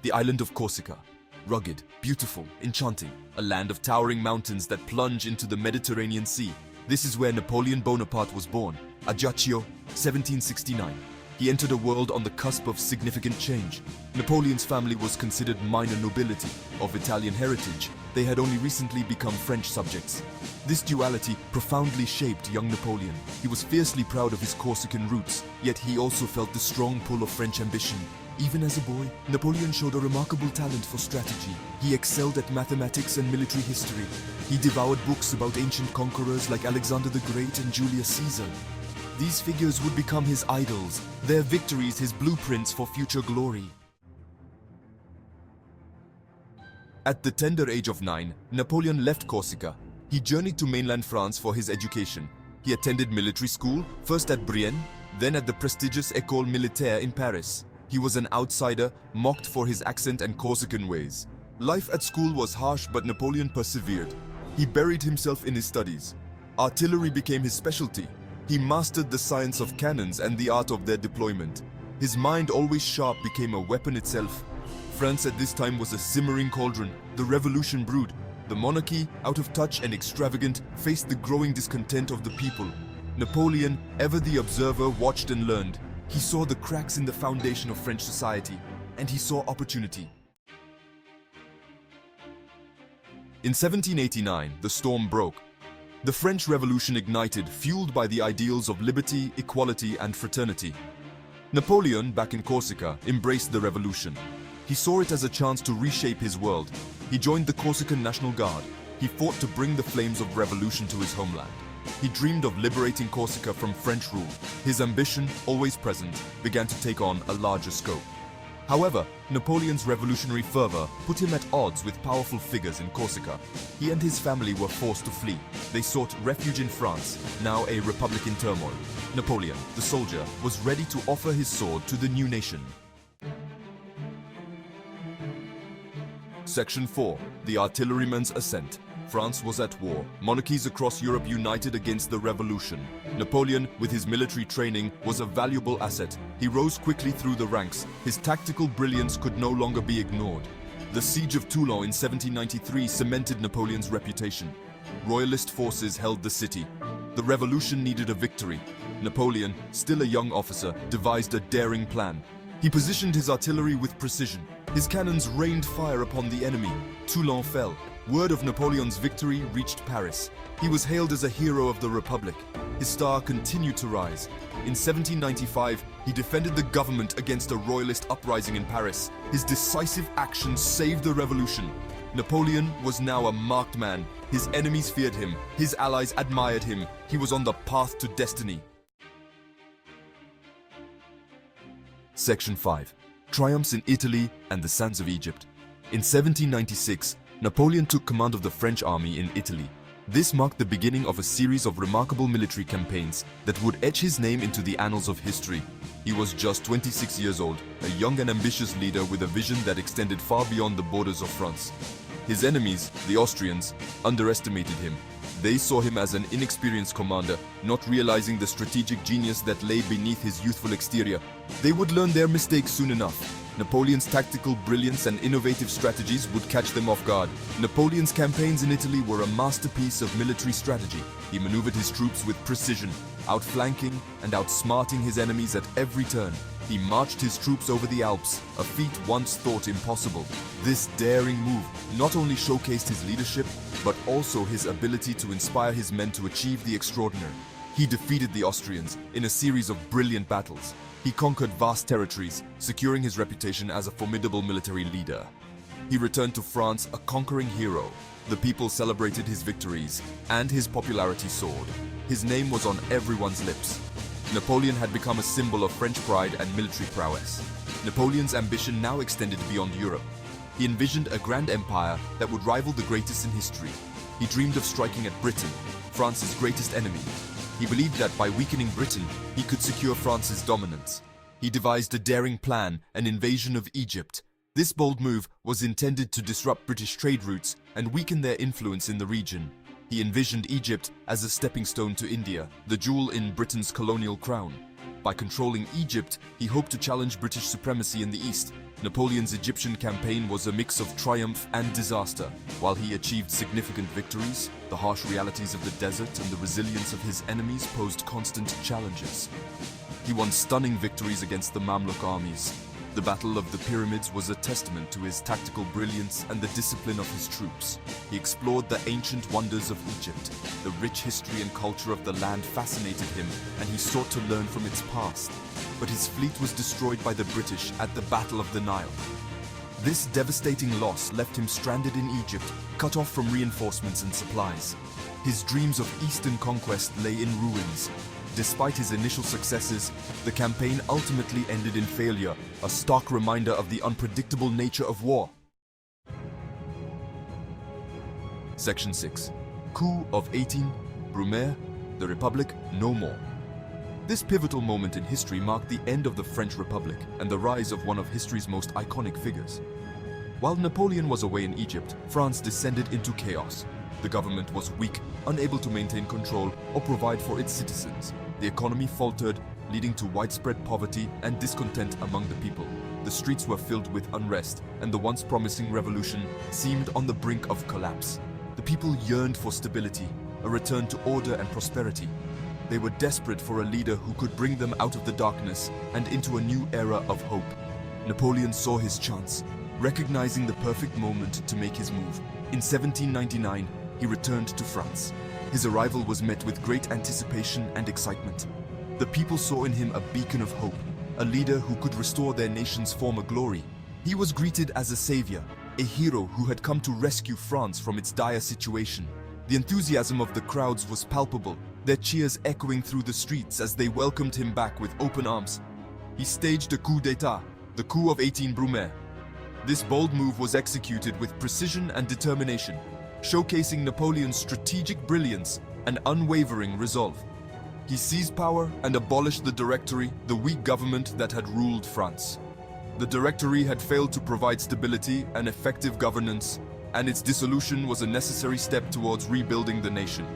the island of Corsica. Rugged, beautiful, enchanting, a land of towering mountains that plunge into the Mediterranean Sea. This is where Napoleon Bonaparte was born, Ajaccio, 1769. He entered a world on the cusp of significant change. Napoleon's family was considered minor nobility, of Italian heritage. They had only recently become French subjects. This duality profoundly shaped young Napoleon. He was fiercely proud of his Corsican roots, yet he also felt the strong pull of French ambition. Even as a boy, Napoleon showed a remarkable talent for strategy. He excelled at mathematics and military history. He devoured books about ancient conquerors like Alexander the Great and Julius Caesar. These figures would become his idols, their victories his blueprints for future glory. At the tender age of 9, Napoleon left Corsica. He journeyed to mainland France for his education. He attended military school, first at Brienne, then at the prestigious École Militaire in Paris. He was an outsider, mocked for his accent and Corsican ways. Life at school was harsh, but Napoleon persevered. He buried himself in his studies. Artillery became his specialty. He mastered the science of cannons and the art of their deployment. His mind, always sharp, became a weapon itself. France at this time was a simmering cauldron. The revolution brewed. The monarchy, out of touch and extravagant, faced the growing discontent of the people. Napoleon, ever the observer, watched and learned. He saw the cracks in the foundation of French society, and he saw opportunity. In 1789, the storm broke. The French Revolution ignited, fueled by the ideals of liberty, equality, and fraternity. Napoleon, back in Corsica, embraced the revolution. He saw it as a chance to reshape his world. He joined the Corsican National Guard. He fought to bring the flames of revolution to his homeland. He dreamed of liberating Corsica from French rule. His ambition, always present, began to take on a larger scope. However, Napoleon's revolutionary fervor put him at odds with powerful figures in Corsica. He and his family were forced to flee. They sought refuge in France, now a republic in turmoil. Napoleon, the soldier, was ready to offer his sword to the new nation. Section 4. The Artilleryman's Ascent. France was at war. Monarchies across Europe united against the revolution. Napoleon, with his military training, was a valuable asset. He rose quickly through the ranks. His tactical brilliance could no longer be ignored. The siege of Toulon in 1793 cemented Napoleon's reputation. Royalist forces held the city. The revolution needed a victory. Napoleon, still a young officer, devised a daring plan. He positioned his artillery with precision. His cannons rained fire upon the enemy. Toulon fell. Word of Napoleon's victory reached Paris. He was hailed as a hero of the Republic. His star continued to rise. In 1795, he defended the government against a royalist uprising in Paris. His decisive action saved the revolution. Napoleon was now a marked man. His enemies feared him. His allies admired him. He was on the path to destiny. Section 5. Triumphs in Italy and the sands of Egypt. In 1796, Napoleon took command of the French army in Italy. This marked the beginning of a series of remarkable military campaigns that would etch his name into the annals of history. He was just 26 years old, a young and ambitious leader with a vision that extended far beyond the borders of France. His enemies, the Austrians, underestimated him. They saw him as an inexperienced commander, not realizing the strategic genius that lay beneath his youthful exterior. They would learn their mistakes soon enough. Napoleon's tactical brilliance and innovative strategies would catch them off guard. Napoleon's campaigns in Italy were a masterpiece of military strategy. He maneuvered his troops with precision, outflanking and outsmarting his enemies at every turn. He marched his troops over the Alps, a feat once thought impossible. This daring move not only showcased his leadership, but also his ability to inspire his men to achieve the extraordinary. He defeated the Austrians in a series of brilliant battles. He conquered vast territories, securing his reputation as a formidable military leader. He returned to France a conquering hero. The people celebrated his victories, and his popularity soared. His name was on everyone's lips. Napoleon had become a symbol of French pride and military prowess. Napoleon's ambition now extended beyond Europe. He envisioned a grand empire that would rival the greatest in history. He dreamed of striking at Britain, France's greatest enemy. He believed that by weakening Britain, he could secure France's dominance. He devised a daring plan, an invasion of Egypt. This bold move was intended to disrupt British trade routes and weaken their influence in the region. He envisioned Egypt as a stepping stone to India, the jewel in Britain's colonial crown. By controlling Egypt, he hoped to challenge British supremacy in the east. Napoleon's Egyptian campaign was a mix of triumph and disaster. While he achieved significant victories, the harsh realities of the desert and the resilience of his enemies posed constant challenges. He won stunning victories against the Mamluk armies. The Battle of the Pyramids was a testament to his tactical brilliance and the discipline of his troops. He explored the ancient wonders of Egypt. The rich history and culture of the land fascinated him, and he sought to learn from its past. But his fleet was destroyed by the British at the Battle of the Nile. This devastating loss left him stranded in Egypt, cut off from reinforcements and supplies. His dreams of eastern conquest lay in ruins. Despite his initial successes, the campaign ultimately ended in failure, a stark reminder of the unpredictable nature of war. Section 6. Coup of 18, Brumaire, the Republic no more. This pivotal moment in history marked the end of the French Republic and the rise of one of history's most iconic figures. While Napoleon was away in Egypt, France descended into chaos. The government was weak, unable to maintain control or provide for its citizens. The economy faltered, leading to widespread poverty and discontent among the people. The streets were filled with unrest, and the once promising revolution seemed on the brink of collapse. The people yearned for stability, a return to order and prosperity. They were desperate for a leader who could bring them out of the darkness and into a new era of hope. Napoleon saw his chance, recognizing the perfect moment to make his move. In 1799, he returned to France. His arrival was met with great anticipation and excitement. The people saw in him a beacon of hope, a leader who could restore their nation's former glory. He was greeted as a savior, a hero who had come to rescue France from its dire situation. The enthusiasm of the crowds was palpable, their cheers echoing through the streets as they welcomed him back with open arms. He staged a coup d'etat, the coup of 18 Brumaire. This bold move was executed with precision and determination, showcasing Napoleon's strategic brilliance and unwavering resolve. He seized power and abolished the Directory, the weak government that had ruled France. The Directory had failed to provide stability and effective governance, and its dissolution was a necessary step towards rebuilding the nation.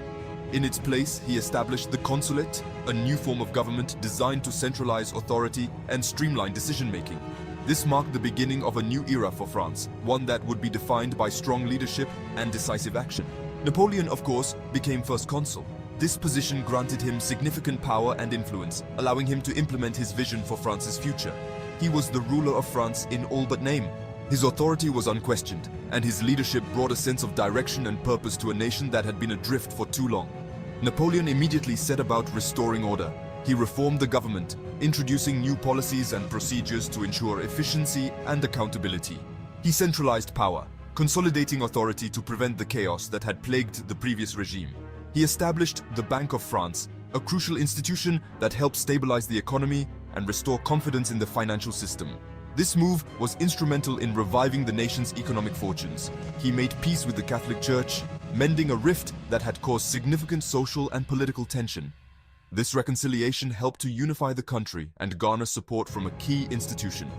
In its place, he established the Consulate, a new form of government designed to centralize authority and streamline decision-making. This marked the beginning of a new era for France, one that would be defined by strong leadership and decisive action. Napoleon, of course, became first consul. This position granted him significant power and influence, allowing him to implement his vision for France's future. He was the ruler of France in all but name. His authority was unquestioned, and his leadership brought a sense of direction and purpose to a nation that had been adrift for too long. Napoleon immediately set about restoring order. He reformed the government, introducing new policies and procedures to ensure efficiency and accountability. He centralized power, consolidating authority to prevent the chaos that had plagued the previous regime. He established the Bank of France, a crucial institution that helped stabilize the economy and restore confidence in the financial system. This move was instrumental in reviving the nation's economic fortunes. He made peace with the Catholic Church, mending a rift that had caused significant social and political tension. This reconciliation helped to unify the country and garner support from a key institution.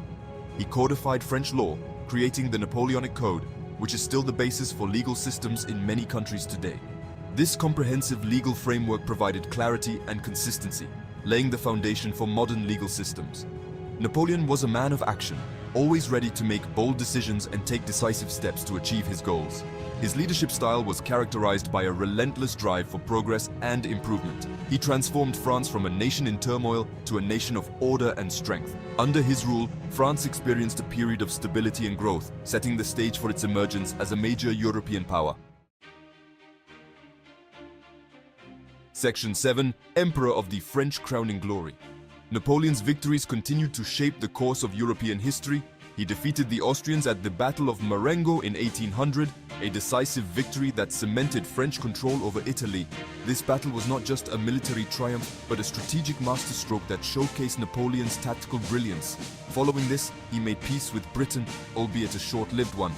He codified French law, creating the Napoleonic Code, which is still the basis for legal systems in many countries today. This comprehensive legal framework provided clarity and consistency, laying the foundation for modern legal systems. Napoleon was a man of action, always ready to make bold decisions and take decisive steps to achieve his goals. His leadership style was characterized by a relentless drive for progress and improvement. He transformed France from a nation in turmoil to a nation of order and strength. Under his rule, France experienced a period of stability and growth, setting the stage for its emergence as a major European power. Section 7. Emperor of the French Crowning Glory. Napoleon's victories continued to shape the course of European history. He defeated the Austrians at the Battle of Marengo in 1800, a decisive victory that cemented French control over Italy. This battle was not just a military triumph, but a strategic masterstroke that showcased Napoleon's tactical brilliance. Following this, he made peace with Britain, albeit a short-lived one.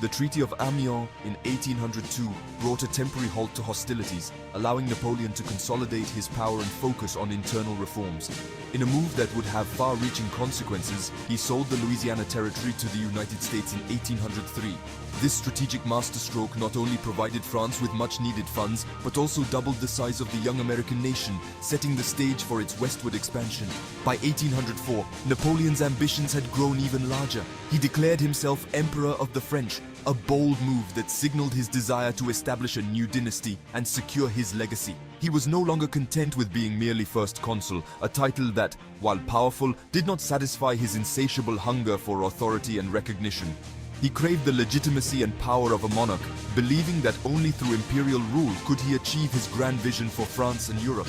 The Treaty of Amiens in 1802 brought a temporary halt to hostilities, allowing Napoleon to consolidate his power and focus on internal reforms. In a move that would have far-reaching consequences, he sold the Louisiana Territory to the United States in 1803. This strategic masterstroke not only provided France with much-needed funds, but also doubled doubled the size of the young American nation, setting the stage for its westward expansion. By 1804, Napoleon's ambitions had grown even larger. He declared himself Emperor of the French, a bold move that signaled his desire to establish a new dynasty and secure his legacy. He was no longer content with being merely first consul, a title that, while powerful, did not satisfy his insatiable hunger for authority and recognition. He craved the legitimacy and power of a monarch, believing that only through imperial rule could he achieve his grand vision for France and Europe.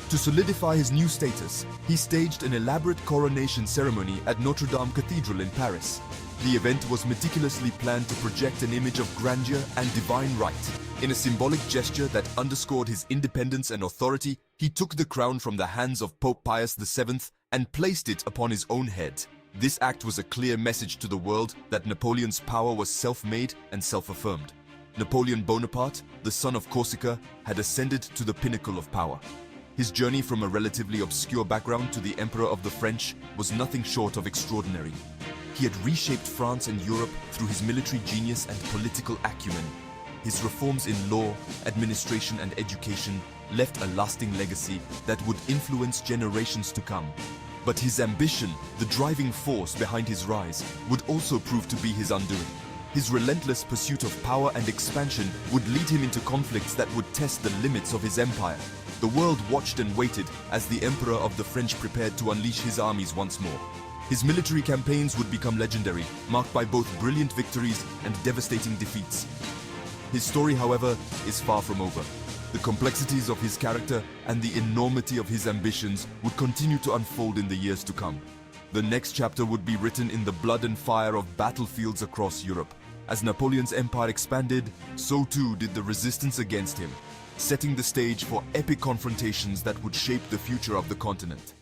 To solidify his new status, he staged an elaborate coronation ceremony at Notre Dame Cathedral in Paris. The event was meticulously planned to project an image of grandeur and divine right. In a symbolic gesture that underscored his independence and authority, he took the crown from the hands of Pope Pius VII and placed it upon his own head. This act was a clear message to the world that Napoleon's power was self-made and self-affirmed. Napoleon Bonaparte, the son of Corsica, had ascended to the pinnacle of power. His journey from a relatively obscure background to the Emperor of the French was nothing short of extraordinary. He had reshaped France and Europe through his military genius and political acumen. His reforms in law, administration, and education left a lasting legacy that would influence generations to come. But his ambition, the driving force behind his rise, would also prove to be his undoing. His relentless pursuit of power and expansion would lead him into conflicts that would test the limits of his empire. The world watched and waited as the Emperor of the French prepared to unleash his armies once more. His military campaigns would become legendary, marked by both brilliant victories and devastating defeats. His story, however, is far from over. The complexities of his character and the enormity of his ambitions would continue to unfold in the years to come. The next chapter would be written in the blood and fire of battlefields across Europe. As Napoleon's empire expanded, so too did the resistance against him, setting the stage for epic confrontations that would shape the future of the continent.